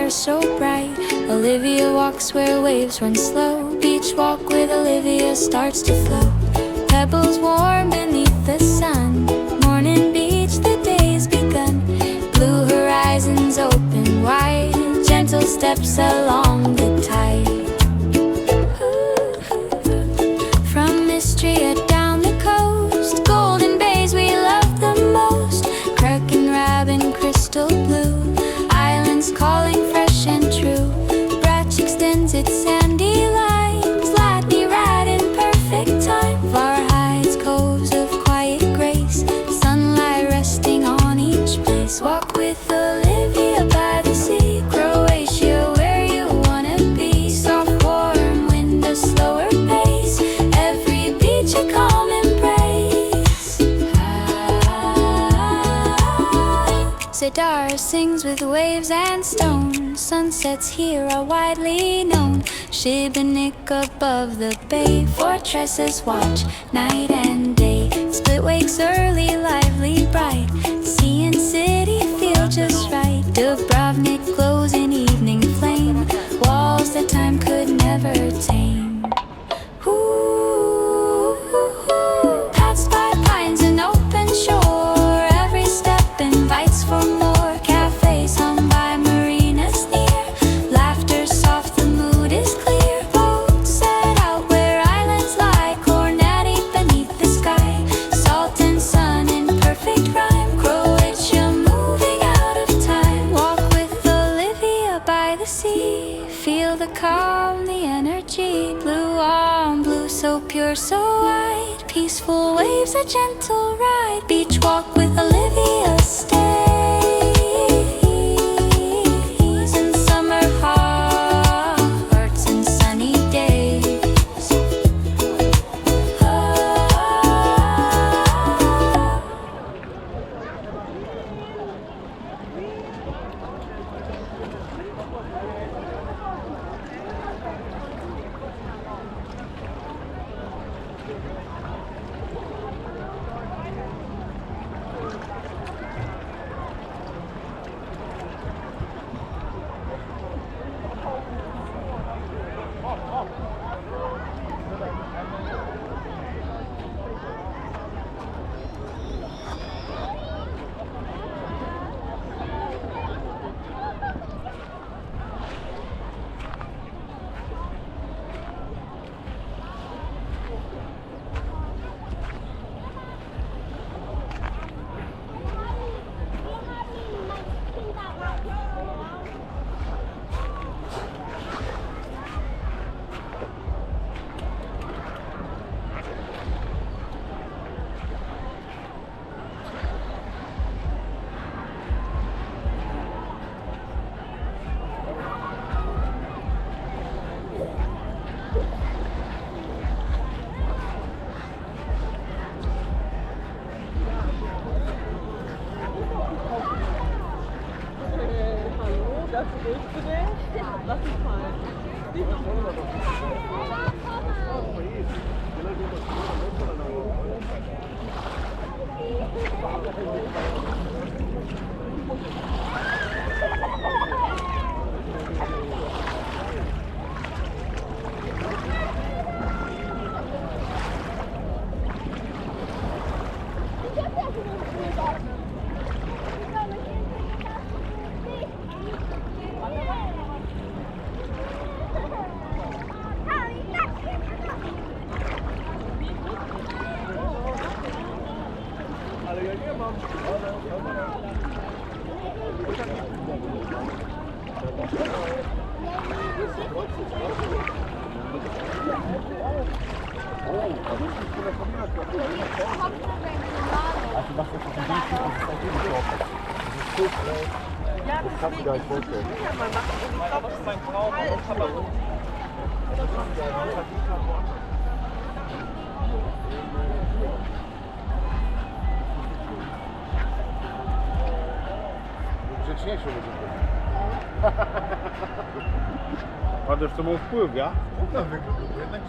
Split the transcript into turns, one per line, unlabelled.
hair so bright. Olivia walks where waves run slow. Beach walk with Olivia starts to flow. Pebbles warm beneath the sun. Morning beach, the day's begun. Blue horizons open wide. Gentle steps along the tide. From Istria down the coast, golden bays we love the most. Kirk and Rab and crystal blue, islands calling fresh and true. Bratch extends its sandy lines, Latney rad in perfect time. Var hides coves of quiet grace, sunlight resting on each place. Walk with Olivia by the sea, Croatia where you wanna be. Soft warm wind, a slower pace, every beach a calm embrace. Cedar sings with waves and stone, sunsets here are widely known. Šibenik above the bay, fortresses watch night and day. Split wakes early, lively, bright, sea and city feel just right. Dubrovnik glows in evening flame, walls that time could never tame. Ooh, paths by pines and open shore, every step invites for more. Cafes hung by marinas near, laughter soft, the mood is clear. Boats set out where islands lie, Cornetti beneath the sky. Salt and sun in perfect rhyme, Croatia moving out of time. Walk with Olivia by the sea, feel the calm, the energy. Blue on blue, so pure, so wide, peaceful waves, a gentle ride. Beach walk with Olivia stays in summer hearts and sunny days.
Ja, das kannst du dir gar nicht vorstellen. Ich glaube, das ist mein Traum.
Grzeczniejszy będzie. Ładnie, że to ma wpływ, ja?
No, jednak mi się wydaje tak.